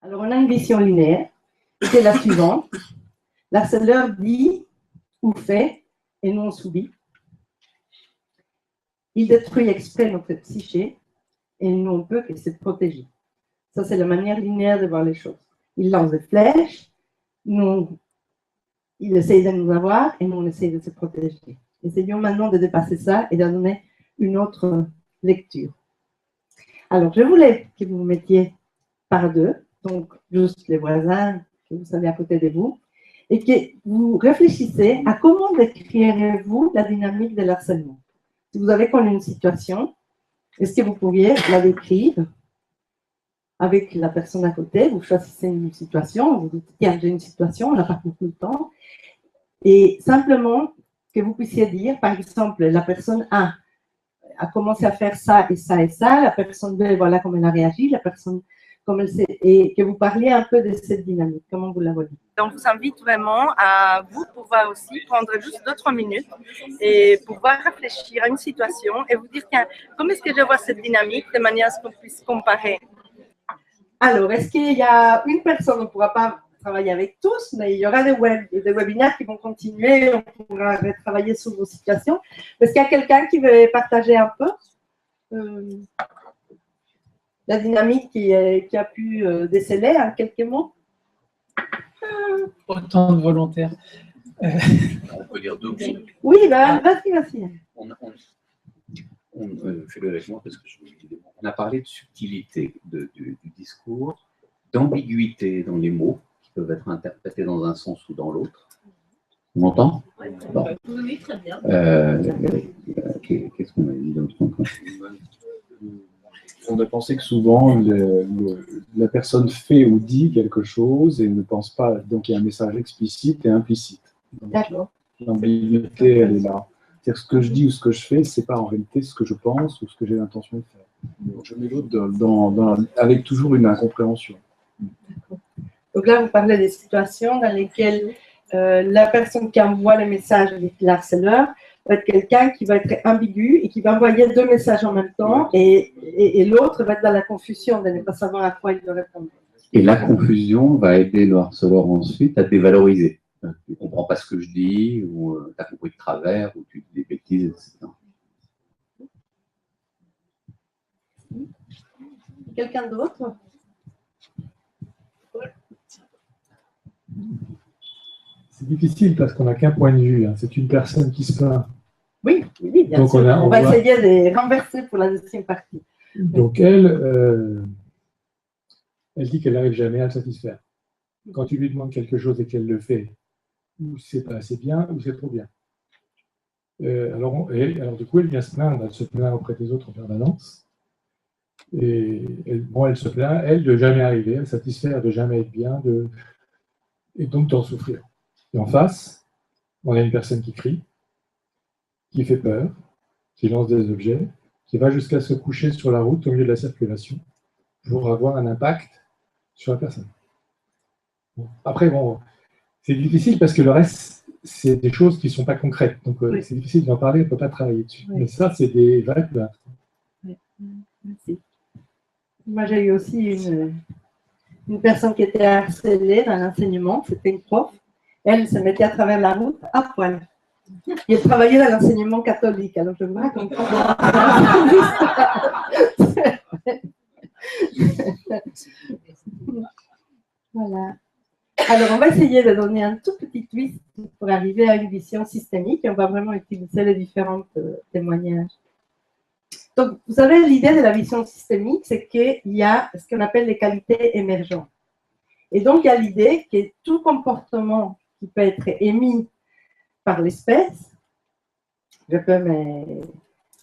Alors, on a une vision linéaire, qui est la suivante. L'harceleur dit ou fait, et nous on subit. Il détruit exprès notre psyché, et nous on peut que se protéger. Ça, c'est la manière linéaire de voir les choses. Il lance des flèches, nous, il essaye de nous avoir, et nous on essaye de se protéger. Essayons maintenant de dépasser ça et de donner une autre lecture. Alors, je voulais que vous vous mettiez par deux, donc juste les voisins que vous savez à côté de vous, et que vous réfléchissez à comment décrirez-vous la dynamique de l'harcèlement. Si vous avez connu une situation, est-ce que vous pourriez la décrire avec la personne à côté? Vous choisissez une situation, vous dites, tiens, j'ai une situation, on n'a pas beaucoup de temps, et simplement que vous puissiez dire, par exemple, la personne A a commencé à faire ça et ça et ça, la personne B, voilà comment elle a réagi, la personne comme elle sait, et que vous parliez un peu de cette dynamique, comment vous la voyez. Donc, je vous invite vraiment à vous pouvoir aussi prendre juste 2-3 minutes et pouvoir réfléchir à une situation et vous dire, tiens, comment est-ce que je vois cette dynamique de manière à ce qu'on puisse comparer. Alors, est-ce qu'il y a une personne, on ne pourra pas travailler avec tous, mais il y aura des webinaires qui vont continuer, on pourra travailler sur vos situations. Est-ce qu'il y a quelqu'un qui veut partager un peu la dynamique qui a pu déceler en quelques mots? Autant de volontaires. On peut dire deux mots. Oui, vas-y. Fais-le avec moi parce que on a parlé de subtilité du discours, d'ambiguïté dans les mots qui peuvent être interprétés dans un sens ou dans l'autre. On m'entend? Bon. Oui, très bien. Qu'est-ce qu'on a dit d'autre? On a pensé que souvent la personne fait ou dit quelque chose et ne pense pas, donc il y a un message explicite et implicite. D'accord. L'ambiguïté, elle est là. C'est-à-dire ce que je dis ou ce que je fais, c'est pas en réalité ce que je pense ou ce que j'ai l'intention de faire. Donc, je mets l'autre avec toujours une incompréhension. D'accord. Donc là, vous parlez des situations dans lesquelles la personne qui envoie le message avec l'harceleur va être quelqu'un qui va être ambigu et qui va envoyer deux messages en même temps et l'autre va être dans la confusion de ne pas savoir à quoi il doit répondre. Et la confusion va aider le harceleur ensuite à dévaloriser. Tu ne comprends pas ce que je dis, ou tu as compris de travers, ou tu dis des bêtises, etc. Quelqu'un d'autre? C'est difficile parce qu'on n'a qu'un point de vue. Hein. C'est une personne qui se plaint. Oui, bien donc sûr. On va essayer de renverser pour la deuxième partie. Donc elle dit qu'elle n'arrive jamais à le satisfaire. Quand tu lui demandes quelque chose et qu'elle le fait, ou c'est pas assez bien, ou c'est trop bien. Alors du coup, elle vient se plaindre. Elle se plaint auprès des autres en permanence. Et elle se plaint, elle, de jamais arriver à le satisfaire, de jamais être bien, et donc d'en souffrir. Et en face, on a une personne qui crie, qui fait peur, qui lance des objets, qui va jusqu'à se coucher sur la route au milieu de la circulation pour avoir un impact sur la personne. Bon. Après, c'est difficile parce que le reste, c'est des choses qui ne sont pas concrètes. Donc, c'est difficile d'en parler, on ne peut pas travailler dessus. Oui. Mais ça, c'est des vraies plaintes. Oui. Merci. Moi, j'ai eu aussi une personne qui était harcelée dans l'enseignement, c'était une prof. Elle se mettait à travers la route à poil. Il travaillait dans l'enseignement catholique, alors je vois comme Voilà. Alors, on va essayer de donner un tout petit twist pour arriver à une vision systémique et on va vraiment utiliser les différents témoignages. Donc, vous savez, l'idée de la vision systémique, c'est qu'il y a ce qu'on appelle les qualités émergentes. Et donc, il y a l'idée que tout comportement qui peut être émis par l'espèce, je peux me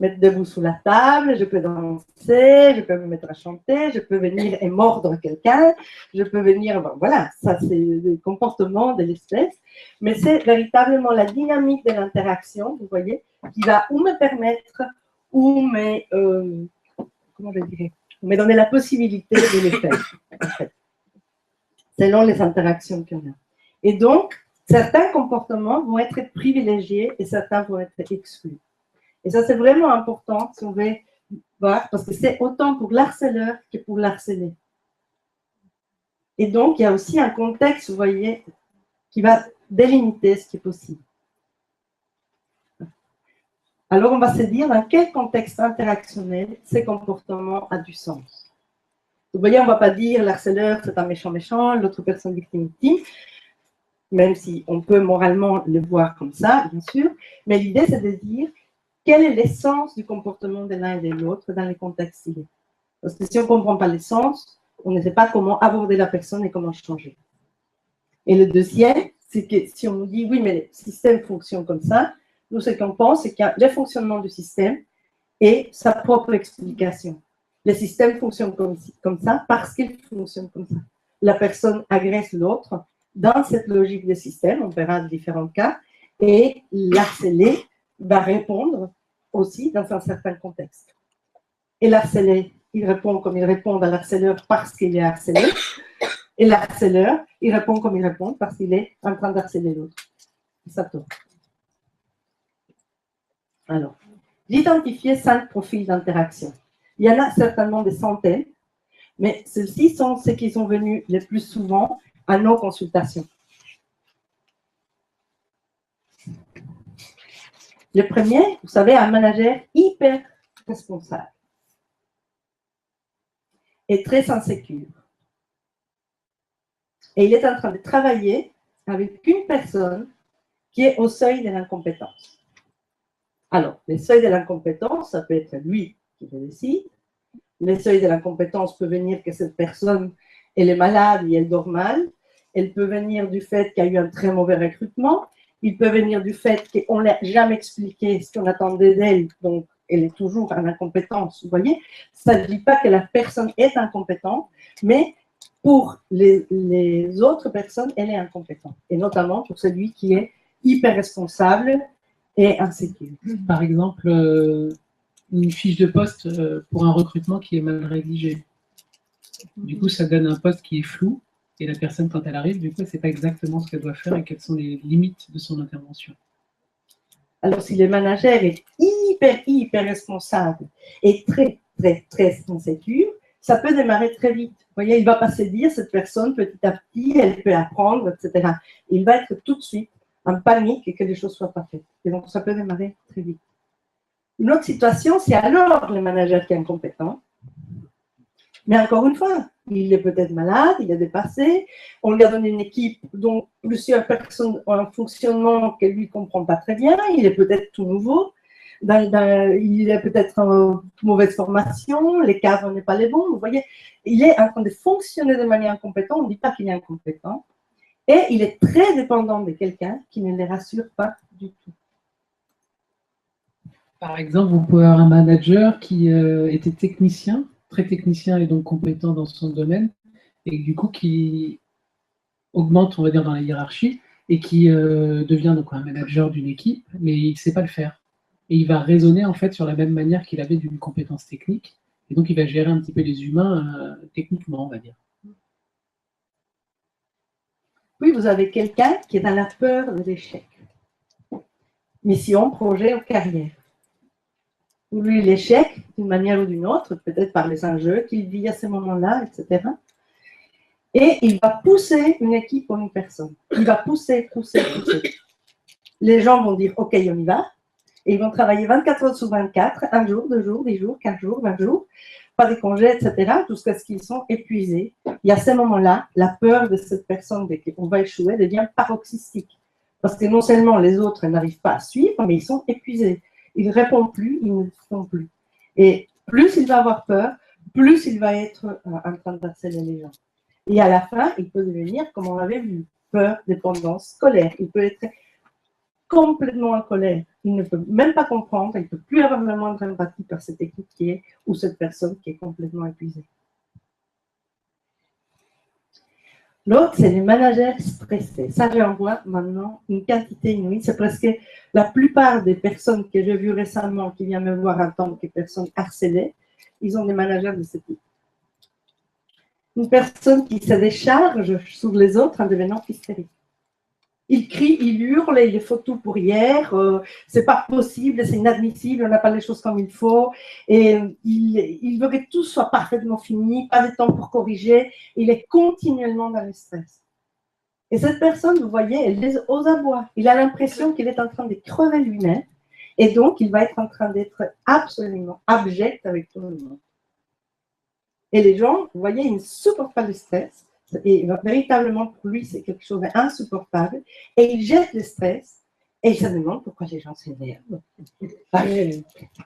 mettre debout sous la table, je peux danser, je peux me mettre à chanter, je peux venir et mordre quelqu'un, je peux venir, voilà, ça c'est le comportement de l'espèce, mais c'est véritablement la dynamique de l'interaction, vous voyez, qui va ou me permettre, ou comment je dirais, me donner la possibilité de les faire, en fait, selon les interactions qu'il y a. Et donc, certains comportements vont être privilégiés et certains vont être exclus. Et ça, c'est vraiment important si on veut voir, parce que c'est autant pour l'harceleur que pour l'harcelé. Et donc, il y a aussi un contexte, vous voyez, qui va délimiter ce qui est possible. Alors, on va se dire dans quel contexte interactionnel ces comportements ont du sens. Vous voyez, on ne va pas dire l'harceleur, c'est un méchant, l'autre personne victime, même si on peut moralement le voir comme ça, bien sûr. Mais l'idée, c'est de dire quel est l'essence du comportement de l'un et de l'autre dans les contextes ciblés. Parce que si on ne comprend pas l'essence, on ne sait pas comment aborder la personne et comment changer. Et le deuxième, c'est que si on nous dit, oui, mais le système fonctionne comme ça, nous, ce qu'on pense, c'est qu'il y a le fonctionnement du système et sa propre explication. Le système fonctionne comme ça parce qu'il fonctionne comme ça. La personne agresse l'autre dans cette logique de système, on verra différents cas, et l'harcelé va répondre aussi dans un certain contexte. Et l'harcelé, il répond comme il répond à l'harceleur parce qu'il est harcelé, et l'harceleur, il répond comme il répond parce qu'il est en train d'harceler l'autre. Ça tourne. Alors, d'identifier 5 profils d'interaction. Il y en a certainement des centaines, mais ceux-ci sont ceux qui sont venus le plus souvent à nos consultations. Le premier, vous savez, un manager hyper responsable et très insécure. Et il est en train de travailler avec une personne qui est au seuil de l'incompétence. Alors, le seuil de l'incompétence, ça peut être lui qui le décide. Le seuil de l'incompétence peut venir que cette personne, elle est malade et elle dort mal. Elle peut venir du fait qu'il y a eu un très mauvais recrutement. Il peut venir du fait qu'on ne l'a jamais expliqué ce qu'on attendait d'elle, donc elle est toujours en incompétence. Vous voyez, ça ne dit pas que la personne est incompétente, mais pour les autres personnes, elle est incompétente. Et notamment pour celui qui est hyper responsable et insécure. Par exemple, une fiche de poste pour un recrutement qui est mal rédigée. Du coup, ça donne un poste qui est flou. Et la personne, quand elle arrive, du coup, elle ne sait pas exactement ce qu'elle doit faire et quelles sont les limites de son intervention. Alors, si le manager est hyper responsable et très insécure, ça peut démarrer très vite. Vous voyez, il ne va pas se dire, cette personne, petit à petit, elle peut apprendre, etc. Il va être tout de suite en panique et que les choses ne soient pas faites. Et donc, ça peut démarrer très vite. Une autre situation, c'est alors le manager qui est incompétent. Mais encore une fois, il est peut-être malade, il est dépassé, on lui a donné une équipe dont plusieurs personnes ont un fonctionnement qu'elle lui ne comprend pas très bien, il est peut-être tout nouveau, il a peut-être une mauvaise formation, les cadres n'est pas les bons, vous voyez, il est en train de fonctionner de manière incompétente, on ne dit pas qu'il est incompétent, et il est très dépendant de quelqu'un qui ne les rassure pas du tout. Par exemple, vous pouvez avoir un manager qui était technicien, très technicien et donc compétent dans son domaine, et du coup qui augmente, on va dire, dans la hiérarchie, et qui devient donc un manager d'une équipe, mais il ne sait pas le faire. Et il va raisonner en fait sur la même manière qu'il avait d'une compétence technique, et donc il va gérer un petit peu les humains techniquement, on va dire. Oui, vous avez quelqu'un qui est dans la peur de l'échec. Mission, projet ou carrière. Ou lui, l'échec, d'une manière ou d'une autre, peut-être par les enjeux qu'il vit à ce moment-là, etc. Et il va pousser une équipe ou une personne. Il va pousser. Les gens vont dire, OK, on y va. Et ils vont travailler 24 heures sur 24, 1 jour, 2 jours, 10 jours, 15 jours, 20 jours, pas des congés, etc., jusqu'à ce qu'ils sont épuisés. Et à ce moment-là, la peur de cette personne qu'on va échouer devient paroxystique. Parce que non seulement les autres n'arrivent pas à suivre, mais ils sont épuisés. Ils ne répondent plus, ils ne font plus. Et plus il va avoir peur, plus il va être en train d'harceler les gens. Et à la fin, il peut devenir, comme on l'avait vu, peur, dépendance, colère. Il peut être complètement en colère. Il ne peut même pas comprendre, il ne peut plus avoir la moindre empathie par cette équipe qui est, ou cette personne qui est complètement épuisée. L'autre, c'est les managers stressés. Ça, j'en vois maintenant une quantité inouïe. C'est presque la plupart des personnes que j'ai vues récemment qui viennent me voir en tant que personnes harcelées, ils ont des managers de ce type. Une personne qui se décharge sur les autres en devenant hystérique. Il crie, il hurle, il faut tout pour hier, c'est pas possible, c'est inadmissible, on n'a pas les choses comme il faut, et il veut que tout soit parfaitement fini, pas de temps pour corriger, il est continuellement dans le stress. Et cette personne, vous voyez, elle est aux abois. Il a l'impression qu'il est en train de crever lui-même, et donc il va être en train d'être absolument abject avec tout le monde. Et les gens, vous voyez, ils ne supportent pas le stress. Et véritablement, pour lui, c'est quelque chose d'insupportable. Et il jette le stress et il se demande pourquoi les gens s'énervent.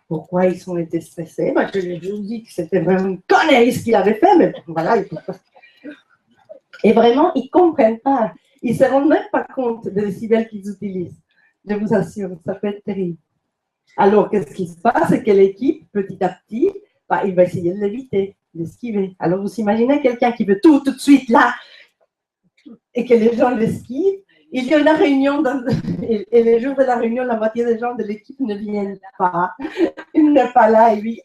Pourquoi ils ont été stressés. Je vous dis que c'était vraiment une connerie ce qu'il avait fait, mais voilà. Et vraiment, ils ne comprennent pas. Ils ne se rendent même pas compte des décibels qu'ils utilisent. Je vous assure, ça peut être terrible. Alors, qu'est-ce qui se passe? C'est que l'équipe, petit à petit, il va essayer de l'éviter, d'esquiver. Alors, vous imaginez quelqu'un qui veut tout de suite là, et que les gens l'esquivent. Il y a une réunion, et les jours de la réunion, la moitié des gens de l'équipe ne viennent pas. Il n'est pas là, et lui.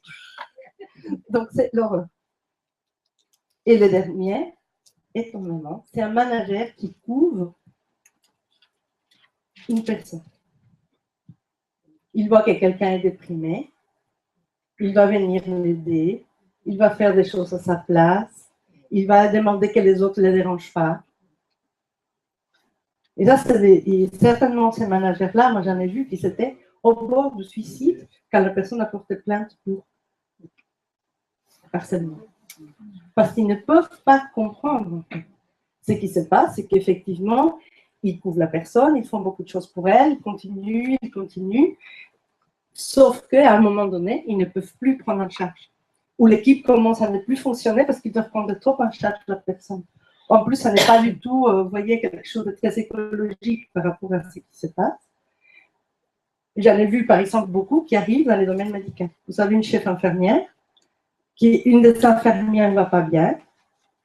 Donc, c'est l'horreur. Et le dernier, étonnamment, c'est un manager qui couvre une personne. Il voit que quelqu'un est déprimé, il va venir l'aider, il va faire des choses à sa place, il va demander que les autres ne les dérangent pas. Et ça, certainement ces managers-là, moi j'en ai vu qui étaient au bord du suicide quand la personne a porté plainte pour harcèlement. Parce qu'ils ne peuvent pas comprendre. Ce qui se passe, c'est qu'effectivement, ils couvrent la personne, ils font beaucoup de choses pour elle, ils continuent, sauf qu'à un moment donné, ils ne peuvent plus prendre en charge. Ou l'équipe commence à ne plus fonctionner parce qu'ils doivent prendre trop en charge la personne. En plus, ça n'est pas du tout, vous voyez, quelque chose de très écologique par rapport à ce qui se passe. J'en ai vu, par exemple, beaucoup qui arrivent dans les domaines médicaux. Vous avez une chef infirmière, une des infirmières ne va pas bien.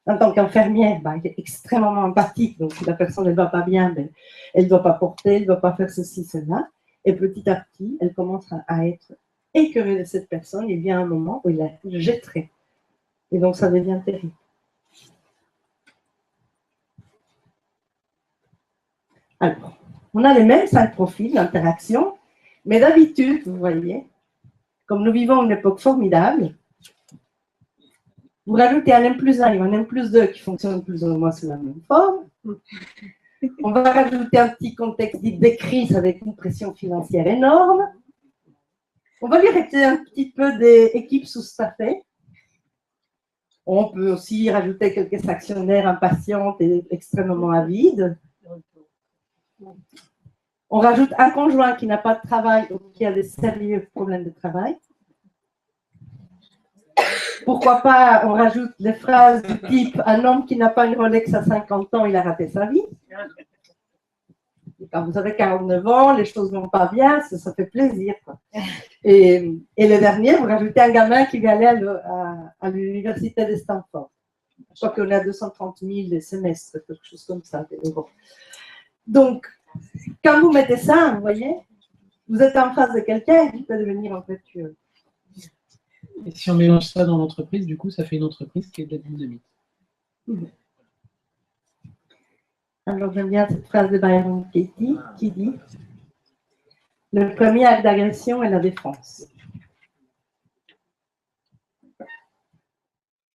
En tant qu'infirmière, elle est extrêmement empathique. Donc, si la personne ne va pas bien, elle ne doit pas porter, elle ne doit pas faire ceci, cela. Et petit à petit, elle commence à être écœurée de cette personne. Il vient un moment où il la jetterait. Et donc, ça devient terrible. Alors, on a les mêmes 5 profils d'interaction, mais d'habitude, vous voyez, comme nous vivons une époque formidable, vous rajoutez un M+1 et un M+2 qui fonctionnent plus ou moins sous la même forme. On va rajouter un petit contexte dit de crise avec une pression financière énorme. On va lui rajouter un petit peu des équipes sous-staffées. On peut aussi rajouter quelques actionnaires impatients et extrêmement avides. On rajoute un conjoint qui n'a pas de travail ou qui a des sérieux problèmes de travail. Pourquoi pas, on rajoute des phrases du type « Un homme qui n'a pas une Rolex à 50 ans, il a raté sa vie ». Quand vous avez 49 ans, les choses ne vont pas bien, ça fait plaisir. Quoi. Et le dernier, vous rajoutez un gamin qui va aller à l'université de Stanford. Je crois qu'on a 230 000 semestres, quelque chose comme ça. Donc, quand vous mettez ça, vous voyez, vous êtes en face de quelqu'un qui peut devenir en fait tueux. Et si on mélange ça dans l'entreprise, du coup, ça fait une entreprise qui est de la dynamite. Alors, j'aime bien cette phrase de Byron Katie qui dit « Le premier acte d'agression est la défense.